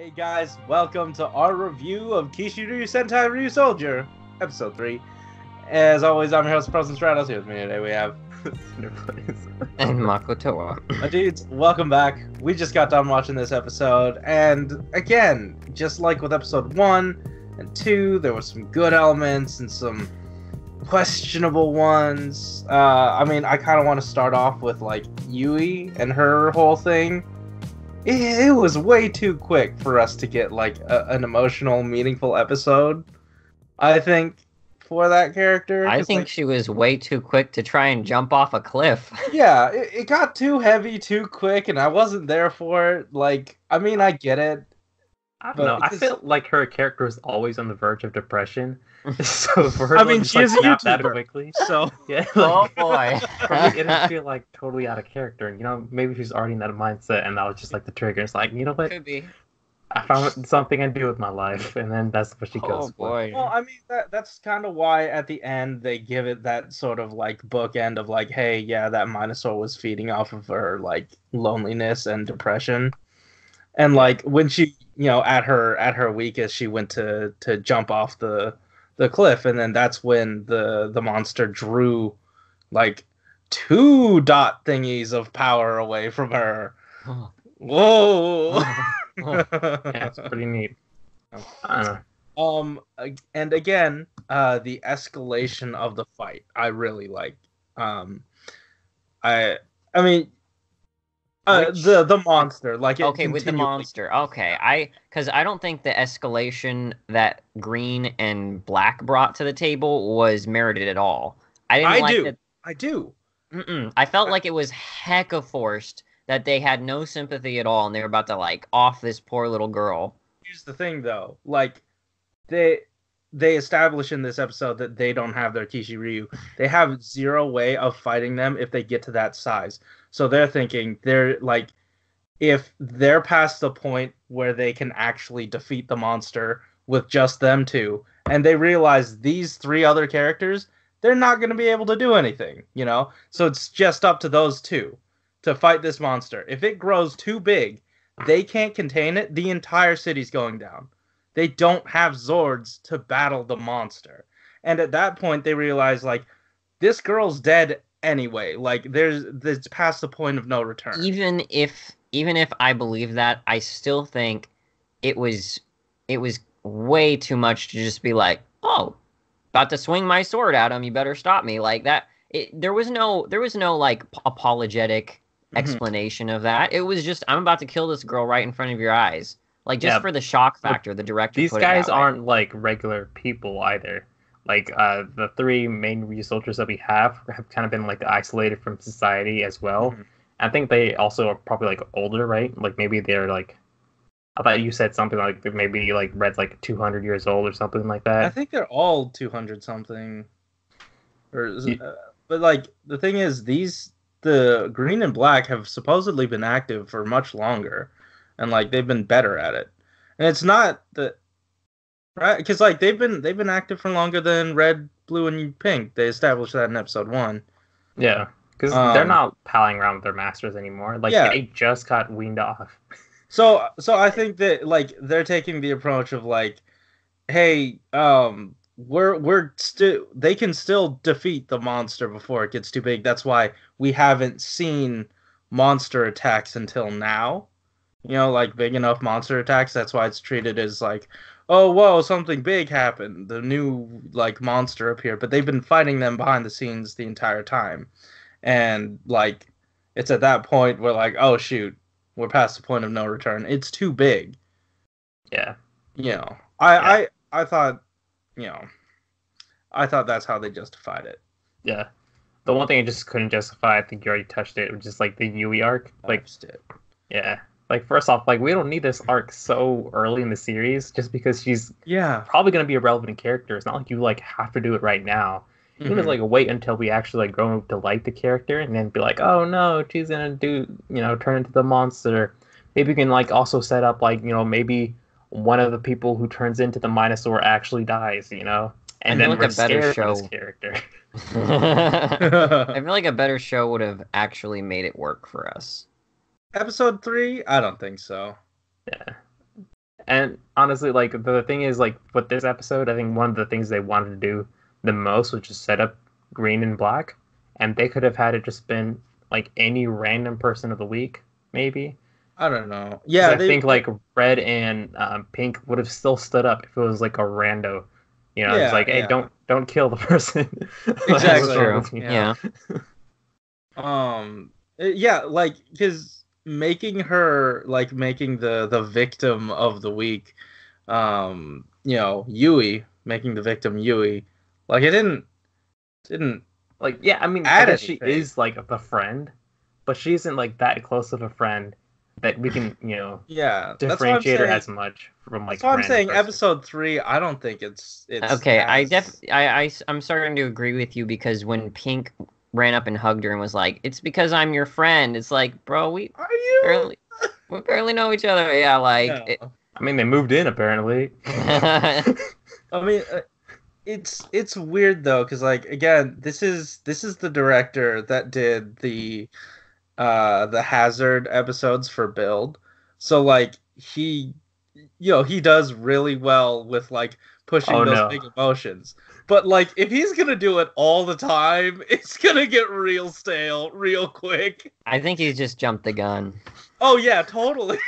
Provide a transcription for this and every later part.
Hey guys, welcome to our review of Kishiryu Sentai RyuSoulger, episode 3. As always, I'm your host, Stratos. Here with me today we have Cinder Blaze and Makotoa. My dudes, welcome back. We just got done watching this episode, and again, just like with episode 1 and 2, there were some good elements and some questionable ones. I kind of want to start off with like Yui and her whole thing. It was way too quick for us to get like an emotional, meaningful episode, I think, for that character. I think she was way too quick to try and jump off a cliff. Yeah, it got too heavy too quick, and I wasn't there for it. I get it. I don't know. I feel like her character was always on the verge of depression. So for her to she is a snap that YouTuber, quickly. So yeah. Oh boy. For me, it didn't feel like totally out of character. And, maybe she's already in that mindset, and that was just like the trigger. It's like, you know what? Could be. I found something I do with my life, and then that's what she goes for. Oh boy. Well, that's kind of why at the end they give it that sort of like bookend of like, hey, yeah, that Minosaur was feeding off of her like loneliness and depression, and like when she, at her weakest, she went to jump off the cliff, and then that's when the monster drew like 2 dot thingies of power away from her. Whoa. Yeah, it's pretty neat. I don't know. And again, the escalation of the fight I really like. The monster, like, okay, with the monster. Okay, because I don't think the escalation that Green and Black brought to the table was merited at all. I do. I felt like it was hecka forced, that they had no sympathy at all, and they were about to like off this poor little girl. Here's the thing, though, like they establish in this episode that they don't have their Kishiryu. They have zero way of fighting them if they get to that size. So they're thinking if they're past the point where they can actually defeat the monster with just them two, and they realize these 3 other characters, they're not going to be able to do anything, So it's just up to those 2 to fight this monster. If it grows too big, they can't contain it. The entire city's going down. They don't have Zords to battle the monster. And at that point, they realize, like, this girl's dead anyway. Like, there's past the point of no return. Even if I believe that, I still think it was way too much to just be like, oh, about to swing my sword at him, you better stop me. Like that. There was no like apologetic explanation of that. It was just, I'm about to kill this girl right in front of your eyes. Like, just for the shock factor, the director These put guys it that way. aren't like regular people either. Like, the 3 main RyuSoulgers that we have kind of been like isolated from society as well. I think they also are probably like older, right? Like maybe they're like, I thought you said something like maybe like Red's like 200 years old or something like that. I think they're all 200 something. But like the thing is, the Green and Black have supposedly been active for much longer, and like they've been better at it. And it's not that, right? Because like they've been active for longer than Red, Blue, and Pink. They established that in episode 1. Yeah, because they're not palling around with their masters anymore. Like, they just got weaned off. So I think that like they're taking the approach of like, hey, we're still, they can still defeat the monster before it gets too big. That's why we haven't seen monster attacks until now. Like big enough monster attacks. That's why it's treated as like, oh, whoa, something big happened. The new like monster appeared, but they've been fighting them behind the scenes the entire time. And like, it's at that point where like, oh shoot, we're past the point of no return. It's too big. Yeah. I thought, I thought that's how they justified it. Yeah. The one thing I just couldn't justify, I think you already touched it, was just like the Yui arc. Like, yeah. Like, first off, like, we don't need this arc so early in the series just because she's probably going to be a relevant character. It's not like you like have to do it right now. You can just like wait until we actually like grow to like the character, and then be like, oh no, she's gonna turn into the monster. Maybe you can like also set up like, maybe one of the people who turns into the Minosaur actually dies, and then we're scared of this character. I feel like a better show would have actually made it work for us. Episode 3, I don't think so. Yeah. And honestly, like the thing is, like with this episode, I think one of the things they wanted to do the most was just set up Green and Black, and they could have had it just been like any random person of the week, maybe. I don't know. Yeah, I think like Red and Pink would have still stood up if it was like a rando. You know, it's like, hey, don't kill the person. Exactly. True. Yeah. Yeah, like because making the victim of the week, Yui, making the victim Yui, like it didn't like, yeah, I mean, I guess she is like the friend, but she isn't like that close of a friend that we can, differentiate her as much from like. That's what I'm saying. Person. Episode 3, I don't think it's okay. I'm starting to agree with you because when Pink ran up and hugged her and was like, "It's because I'm your friend." It's like, bro, we barely know each other. Yeah, like. No. I mean, they moved in apparently. I mean, it's weird though, because like again, this is the director that did the Hazard episodes for Build, so like he does really well with like pushing big emotions. But like if he's gonna do it all the time, it's gonna get real stale real quick. I think he's just jumped the gun. Oh yeah, totally.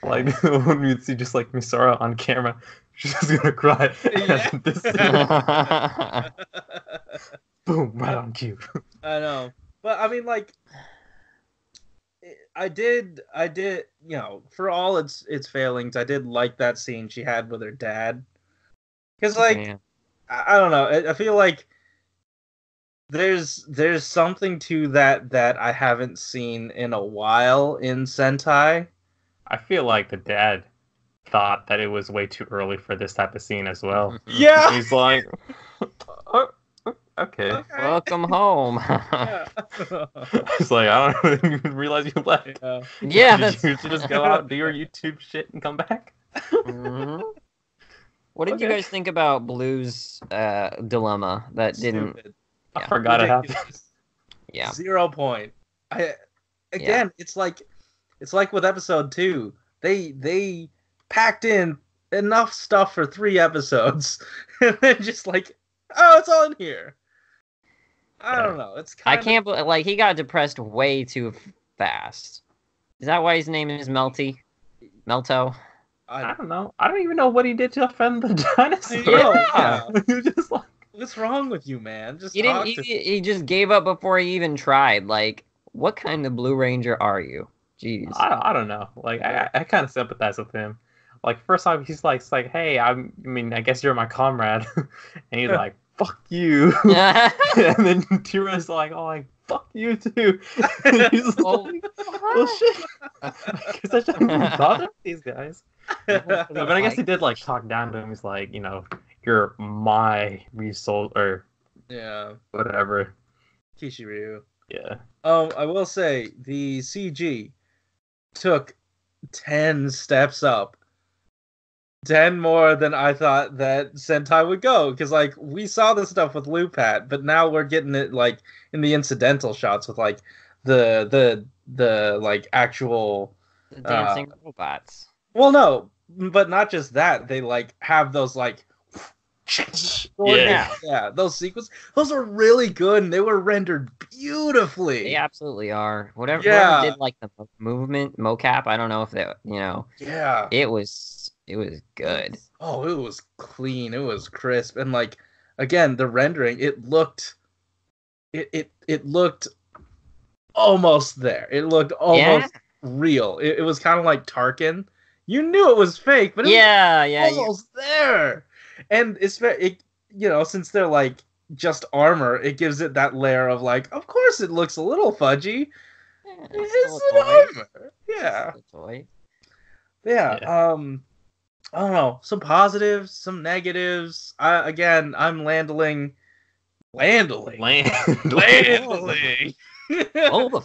Like when we see just like Misora on camera, she's just gonna cry. Yeah. Boom, right on cue. I know, but I mean, like, I did, for all its failings, I did like that scene she had with her dad, because like, I don't know, I feel like there's something to that I haven't seen in a while in Sentai. I feel like the dad thought that it was way too early for this type of scene as well. Yeah, he's like, okay. Welcome home. It's like, I don't even realize you left. Yeah, Did you just go out, do your YouTube shit, and come back? Mm-hmm. What did you guys think about Blue's dilemma? That didn't. I forgot it happened. Yeah. 0 point. It's like with episode 2. They packed in enough stuff for 3 episodes, and then just like, oh, it's all in here. I don't know. It's I can't believe, like, he got depressed way too fast. Is that why his name is Melto? I don't know. I don't even know what he did to offend the dinosaur. Yeah. Just like, what's wrong with you, man? He just gave up before he even tried. Like, what kind of Blue Ranger are you? Jeez. I don't know. Like, I kind of sympathize with him. Like, first off, he's like, like, hey, I guess you're my comrade. And he's like, fuck you. And then Tira's like, oh, like, fuck you too. And he's like, well, shit. I guess I shouldn't be bothered with these guys. But I guess he did, like, talk down to him. He's like, you're my RyuSoulger, or whatever. Kishiryu. Yeah. I will say, the CG took 10 steps up. 10 more than I thought that Sentai would go, because like we saw this stuff with Lupat, but now we're getting it like in the incidental shots with like the like actual the dancing robots. Well, no, but not just that. They like have those like those sequences. Those are really good, and they were rendered beautifully. They absolutely are. Whoever did like the movement mocap, I don't know if they, it was good. It was clean. It was crisp, and like again, the rendering, it looked almost there. It looked almost real. It was kind of like Tarkin. You knew it was fake, but it was almost there. And it's since they're like just armor, it gives it that layer of like, of course it looks a little fudgy. Yeah, it's an armor. Yeah. It's a toy. Yeah. I don't know. Some positives, some negatives. I'm landling. Boba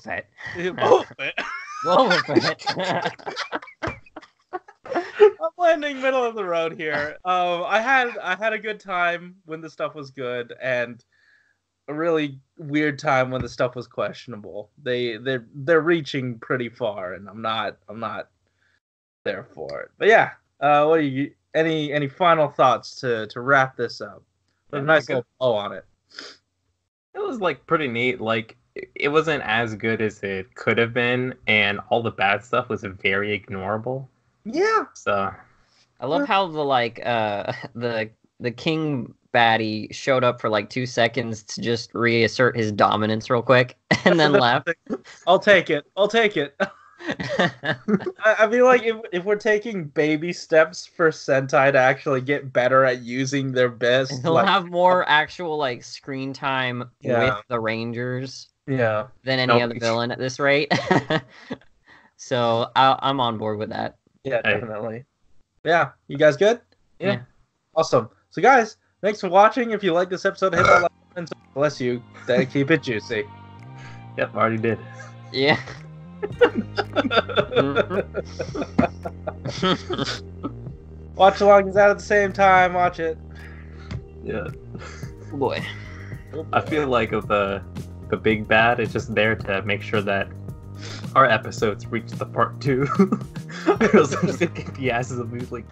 Fett. I'm landing middle of the road here. I had a good time when the stuff was good, and a really weird time when the stuff was questionable. They're reaching pretty far, and I'm not there for it. But yeah, what do you? Any final thoughts to wrap this up? There's a nice little bow on it. It was like pretty neat. Like it wasn't as good as it could have been, and all the bad stuff was very ignorable. Yeah. So I love how the king baddie showed up for like 2 seconds to just reassert his dominance real quick and then left. I'll take it. I feel like if we're taking baby steps for Sentai to actually get better at using their best, he'll have more actual like screen time with the Rangers than any other villain at this rate. So I'm on board with that. Yeah, definitely. Yeah, you guys good? Yeah. Awesome. So guys, thanks for watching. If you like this episode, hit that like button. Bless you. Keep it juicy. Yep, already did. Yeah. Watch along is out at the same time. Watch it. Yeah. Oh boy. I feel like the big bad is just there to make sure that our episodes reach the part 2. I was just thinking the asses of moves like